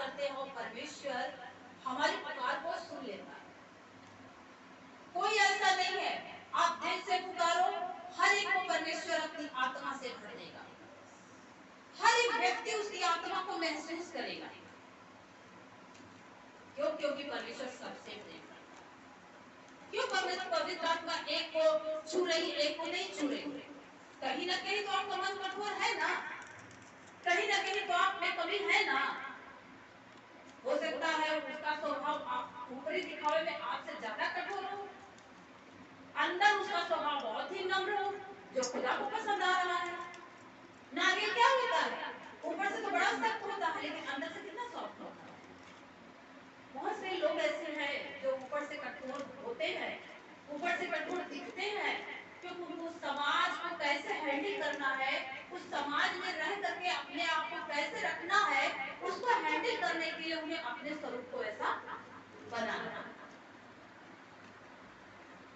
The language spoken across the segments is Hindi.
करते हो परमेश्वर हमारी पुकार को सुन लेता है। कोई ऐसा नहीं है, आप दिल से पुकारो, हर एक को परमेश्वर अपनी आत्मा से भर देगा। हर एक व्यक्ति उसकी आत्मा को महसूस करेगा। क्यों? क्योंकि परमेश्वर सबसे प्रेम करता है। क्यों? पवित्र आत्मा एक को छू रही, एक को नहीं छू रही। कहीं ना कहीं तो आपका मन कठोर है ना, कहीं ना कहीं तो आप में कमी है ना। हो सकता है उसका स्वभाव ऊपरी दिखावे में आपसे ज्यादा कठोर हो, अंदर उसका स्वभाव बहुत ही नम्र हो, जो खुदा को पसंद आ रहा है ना। आगे क्या होता है, ऊपर से तो बड़ा सख्त होता है लेकिन अंदर से कितना सॉफ्ट होता है। बहुत से लोग ऐसे हैं जो ऊपर से कठोर होते हैं, ऊपर से कठोर दिखते हैं, क्योंकि उनको समाज को कैसे हैंडल करना है, उस समाज में रह करके अपने आप को कैसे रखना है, उसको हैंडल करने के लिए उन्हें अपने स्वरूप को ऐसा बनाना है।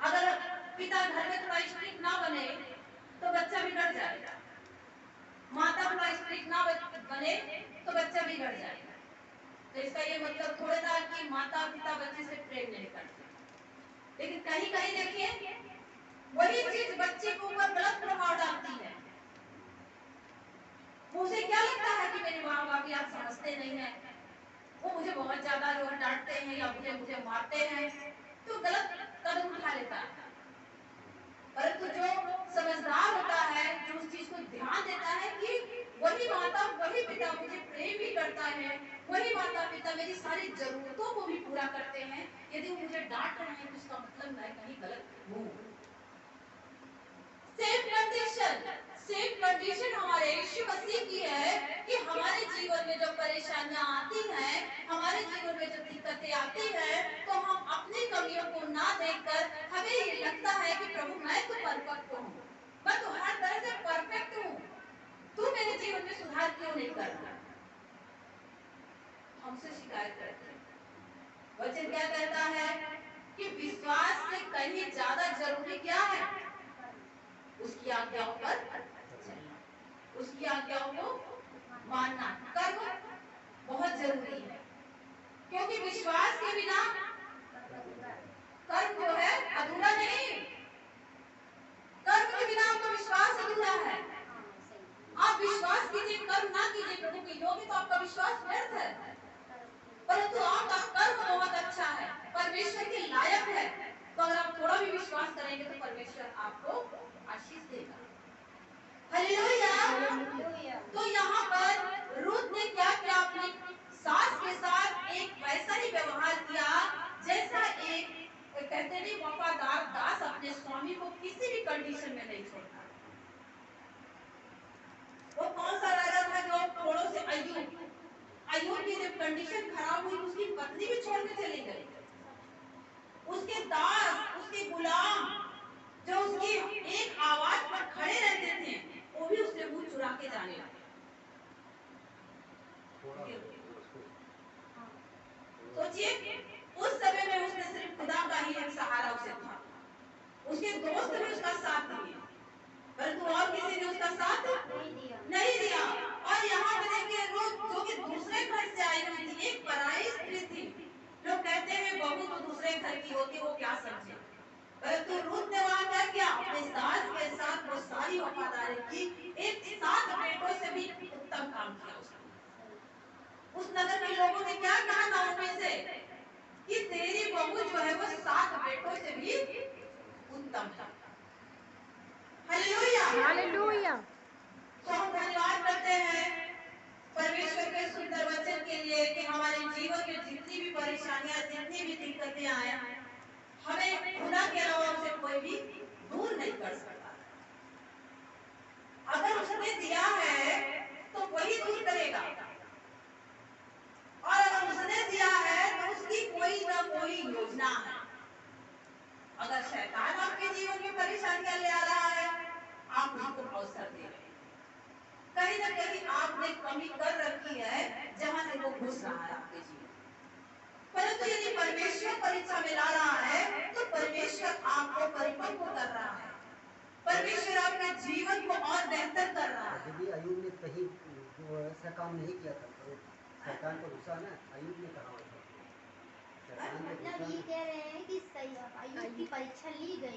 अगर पिता घर में थोड़ा स्ट्रिक्ट ना बने तो बच्चा बिगड़ जाएगा, माता थोड़ा स्ट्रिक्ट ना बने तो बच्चा बिगड़ जाएगा। तो इसका ये मतलब थोड़ा था कि माता पिता बच्चे से प्रेम नहीं करते, लेकिन कहीं कहीं देखिए वही चीज बच्चे के ऊपर गलत प्रभाव डालती है। मुझे क्या लगता है कि मेरे माँ बाप यार समझते नहीं है, वो मुझे बहुत ज्यादा जो है डांटते हैं या मुझे मारते हैं, तो गलत कदम उठा लेता है। परंतु जो समझदार होता है, जो उस चीज को ध्यान देता है कि वही माता वही पिता मुझे प्रेम भी करता है, वही माता पिता मेरी सारी जरूरतों को भी पूरा करते हैं, यदि वो मुझे डांट रहे हैं तो इसका मतलब मैं कहीं गलत हूँ। सेम कंडीशन हमारे यीशु मसीह की है कि हमारे जीवन में जब परेशानियां आती हैं, हमारे जीवन में जब दिक्कतें आती हैं, तो हम अपनी कमियों को ना देखकर हमें ये लगता है कि प्रभु मैं तो परफेक्ट हूँ, मैं तो हर तरह से परफेक्ट हूँ, तू मेरे जीवन में सुधार क्यों नहीं कर रहा। हमसे शिकायत करते हैं। वचन क्या कहता है कि विश्वास से कहीं ज्यादा जरूरी क्या है, उसकी आज्ञाओं पर चलना, उसकी आज्ञाओं को मानना, कर्म बहुत जरूरी है। क्योंकि विश्वास के बिना कर्म जो है अधूरा नहीं, कर्म के बिना आपका विश्वास अधूरा है। आप विश्वास कीजिए, कर्म ना कीजिए प्रभु की योगी तो आपका विश्वास व्यर्थ है। परंतु आपका कर्म बहुत अच्छा है, परमेश्वर के लायक है, तो अगर आप थोड़ा भी विश्वास करेंगे तो परमेश्वर आपको आशीष देगा। हालेलुया। तो यहाँ पर रूथ ने क्या किया, अपनी सास के साथ एक वैसा ही व्यवहार किया जैसा एक कहते नहीं वफादार दास अपने स्वामी को किसी भी कंडीशन में नहीं छोड़ता। वो कौन सा राजा था जो थोड़ों से अय्यूब की जब कंडीशन खराब हुई उसकी पत्नी भी छोड़ के चली गई, उसके दास उसके गुलाम जो उसकी एक आवाज पर खड़े रहते थे वो भी उससे मुंह चुरा के जाने लगे। सोचिए उस समय में उसने सिर्फ खुदा का ही एक सहारा उसे था, उसके दोस्त भी उसका साथ दिए, परंतु और किसी ने उसका साथ नहीं दिया। और यहाँ पे देखिए रूथ जो कि दूसरे घर से आई हुई थी, एक पराई स्त्री थी। लोग कहते हैं बहू तो दूसरे घर की होती वो क्या समझे, परंतु रूथ ने वहाँ क्या किया, अपने सास के साथ वो सारी वफादारी की, एक 7 बेटों से भी उत्तम काम किया उसने। उस नगर के लोगों ने क्या कहा नाओमी से कि तेरी बहू जो है वो 7 बेटों से भी उत्तम है। Hallelujah hallelujah. तो हम धन्यवाद करते हैं परमेश्वर के सुंदर वचन के लिए कि हमारे जीवन में जितनी भी परेशानियां, जितनी भी दिक्कतें आए, हमें खुदा के अलावा उसे कोई भी दूर नहीं कर सकता। अगर उसने दिया है तो वही दूर करेगा, और अगर उसने दिया है तो उसकी कोई ना कोई योजना है। अगर शैतान आपके जीवन में परेशानियां ले आ रहा है, आप उसको अवसर दे रहे हैं, कहीं ना कहीं आपने कमी कर रखी है जहां से वो घुस रहा है आपके जीवन। परंतु यदि परमेश्वर परीक्षा में ला रहा है तो परमेश्वर आपको परिपक्व कर रहा है, परमेश्वर आपके जीवन को और बेहतर कर रहा है। यदि अय्यूब ने सही ऐसा काम नहीं किया था तो शैतान को गुस्सा ना अय्यूब ने कहा हुआ था। शैतान को मतलब गुस्सा ये ना कह रहे हैं कि अय्यूब की परीक्षा ली गई।